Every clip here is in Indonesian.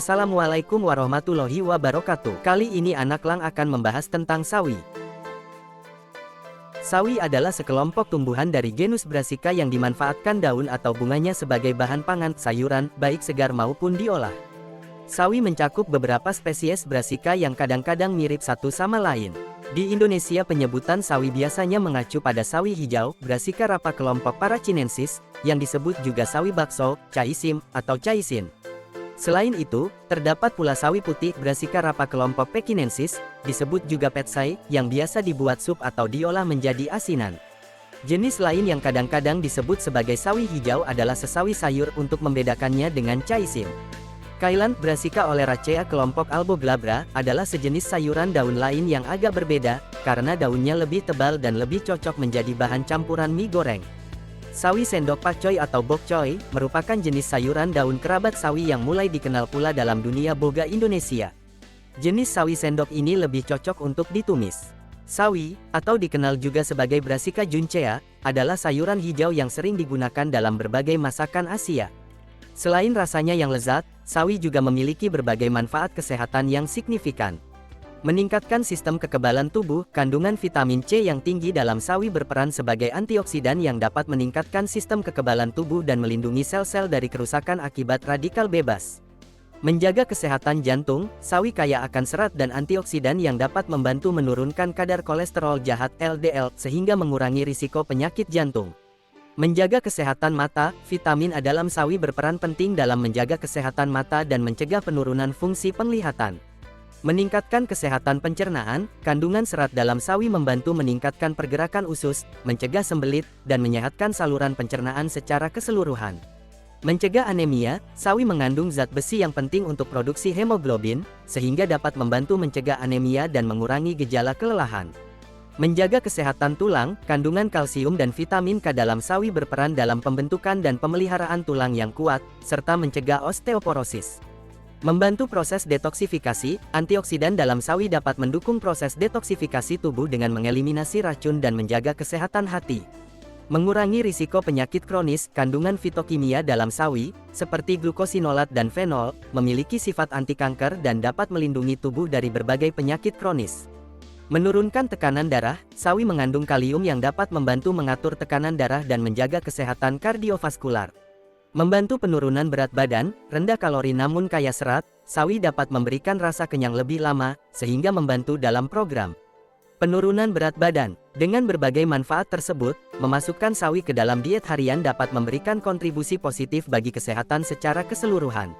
Assalamualaikum warahmatullahi wabarakatuh. Kali ini Anak Lang akan membahas tentang sawi. Sawi adalah sekelompok tumbuhan dari genus Brassica yang dimanfaatkan daun atau bunganya sebagai bahan pangan, sayuran, baik segar maupun diolah. Sawi mencakup beberapa spesies Brassica yang kadang-kadang mirip satu sama lain. Di Indonesia penyebutan sawi biasanya mengacu pada sawi hijau, Brassica rapa kelompok Parachinensis, yang disebut juga sawi bakso, caisim, atau caisin. Selain itu, terdapat pula sawi putih Brassica rapa kelompok Pekinensis, disebut juga petsai, yang biasa dibuat sup atau diolah menjadi asinan. Jenis lain yang kadang-kadang disebut sebagai sawi hijau adalah sesawi sayur untuk membedakannya dengan caisim. Kailan Brassica oleracea kelompok Alboglabra adalah sejenis sayuran daun lain yang agak berbeda, karena daunnya lebih tebal dan lebih cocok menjadi bahan campuran mie goreng. Sawi sendok pakcoy atau bok choy merupakan jenis sayuran daun kerabat sawi yang mulai dikenal pula dalam dunia boga Indonesia. Jenis sawi sendok ini lebih cocok untuk ditumis. Sawi, atau dikenal juga sebagai Brassica juncea, adalah sayuran hijau yang sering digunakan dalam berbagai masakan Asia. Selain rasanya yang lezat, sawi juga memiliki berbagai manfaat kesehatan yang signifikan. Meningkatkan sistem kekebalan tubuh, kandungan vitamin C yang tinggi dalam sawi berperan sebagai antioksidan yang dapat meningkatkan sistem kekebalan tubuh dan melindungi sel-sel dari kerusakan akibat radikal bebas. Menjaga kesehatan jantung, sawi kaya akan serat dan antioksidan yang dapat membantu menurunkan kadar kolesterol jahat LDL sehingga mengurangi risiko penyakit jantung. Menjaga kesehatan mata, vitamin A dalam sawi berperan penting dalam menjaga kesehatan mata dan mencegah penurunan fungsi penglihatan. Meningkatkan kesehatan pencernaan, kandungan serat dalam sawi membantu meningkatkan pergerakan usus, mencegah sembelit, dan menyehatkan saluran pencernaan secara keseluruhan. Mencegah anemia, sawi mengandung zat besi yang penting untuk produksi hemoglobin, sehingga dapat membantu mencegah anemia dan mengurangi gejala kelelahan. Menjaga kesehatan tulang, kandungan kalsium dan vitamin K dalam sawi berperan dalam pembentukan dan pemeliharaan tulang yang kuat, serta mencegah osteoporosis. Membantu proses detoksifikasi, antioksidan dalam sawi dapat mendukung proses detoksifikasi tubuh dengan mengeliminasi racun dan menjaga kesehatan hati. Mengurangi risiko penyakit kronis, kandungan fitokimia dalam sawi, seperti glukosinolat dan fenol, memiliki sifat anti kanker dan dapat melindungi tubuh dari berbagai penyakit kronis. Menurunkan tekanan darah, sawi mengandung kalium yang dapat membantu mengatur tekanan darah dan menjaga kesehatan kardiovaskular. Membantu penurunan berat badan, rendah kalori namun kaya serat, sawi dapat memberikan rasa kenyang lebih lama, sehingga membantu dalam program penurunan berat badan. Dengan berbagai manfaat tersebut, memasukkan sawi ke dalam diet harian dapat memberikan kontribusi positif bagi kesehatan secara keseluruhan.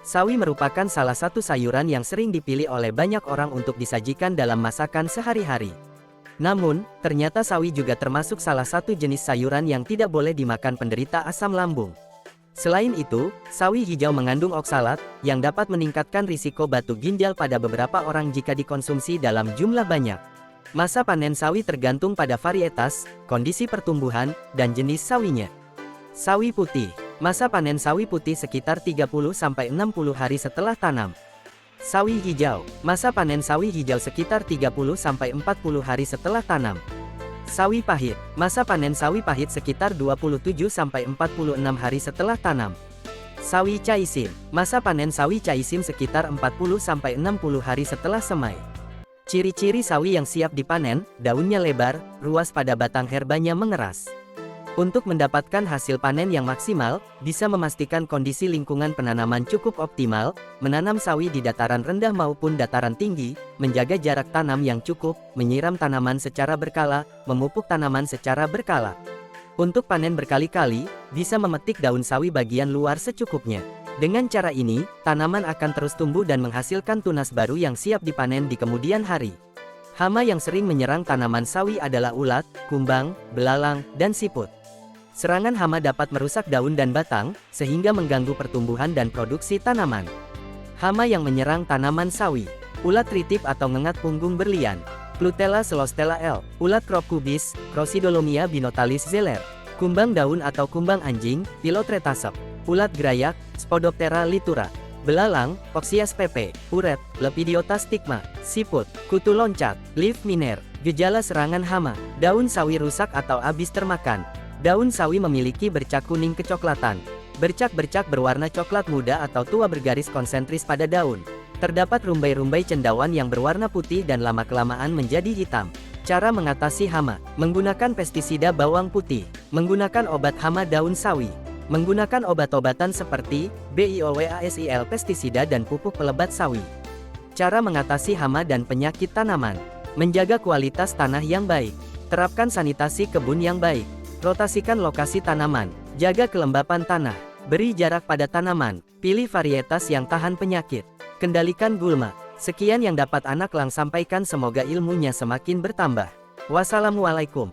Sawi merupakan salah satu sayuran yang sering dipilih oleh banyak orang untuk disajikan dalam masakan sehari-hari. Namun, ternyata sawi juga termasuk salah satu jenis sayuran yang tidak boleh dimakan penderita asam lambung. Selain itu, sawi hijau mengandung oksalat, yang dapat meningkatkan risiko batu ginjal pada beberapa orang jika dikonsumsi dalam jumlah banyak. Masa panen sawi tergantung pada varietas, kondisi pertumbuhan, dan jenis sawinya. Sawi putih. Masa panen sawi putih sekitar 30-60 hari setelah tanam. Sawi hijau. Masa panen sawi hijau sekitar 30-40 hari setelah tanam. Sawi pahit. Masa panen sawi pahit sekitar 27-46 hari setelah tanam. Sawi caisim. Masa panen sawi caisim sekitar 40-60 hari setelah semai. Ciri-ciri sawi yang siap dipanen, daunnya lebar, ruas pada batang herbanya mengeras. Untuk mendapatkan hasil panen yang maksimal, bisa memastikan kondisi lingkungan penanaman cukup optimal, menanam sawi di dataran rendah maupun dataran tinggi, menjaga jarak tanam yang cukup, menyiram tanaman secara berkala, memupuk tanaman secara berkala. Untuk panen berkali-kali, bisa memetik daun sawi bagian luar secukupnya. Dengan cara ini, tanaman akan terus tumbuh dan menghasilkan tunas baru yang siap dipanen di kemudian hari. Hama yang sering menyerang tanaman sawi adalah ulat, kumbang, belalang, dan siput. Serangan hama dapat merusak daun dan batang, sehingga mengganggu pertumbuhan dan produksi tanaman. Hama yang menyerang tanaman sawi. Ulat tritip atau ngengat punggung berlian. Plutella celostella L. Ulat crop kubis, Crocidolomia binotalis zeller. Kumbang daun atau kumbang anjing, Philotretasep. Ulat gerayak, Spodoptera litura. Belalang, Oxyas pp. Uret, Lepidiota stigma. Siput, kutu loncat. Leaf miner. Gejala serangan hama. Daun sawi rusak atau habis termakan. Daun sawi memiliki bercak kuning kecoklatan. Bercak-bercak berwarna coklat muda atau tua bergaris konsentris pada daun. Terdapat rumbai-rumbai cendawan yang berwarna putih dan lama-kelamaan menjadi hitam. Cara mengatasi hama: menggunakan pestisida bawang putih, menggunakan obat hama daun sawi, menggunakan obat-obatan seperti BIOWASIL pestisida dan pupuk pelebat sawi. Cara mengatasi hama dan penyakit tanaman: menjaga kualitas tanah yang baik, terapkan sanitasi kebun yang baik, rotasikan lokasi tanaman, jaga kelembapan tanah, beri jarak pada tanaman, pilih varietas yang tahan penyakit, kendalikan gulma. Sekian yang dapat Anak Lang sampaikan, semoga ilmunya semakin bertambah. Wassalamualaikum.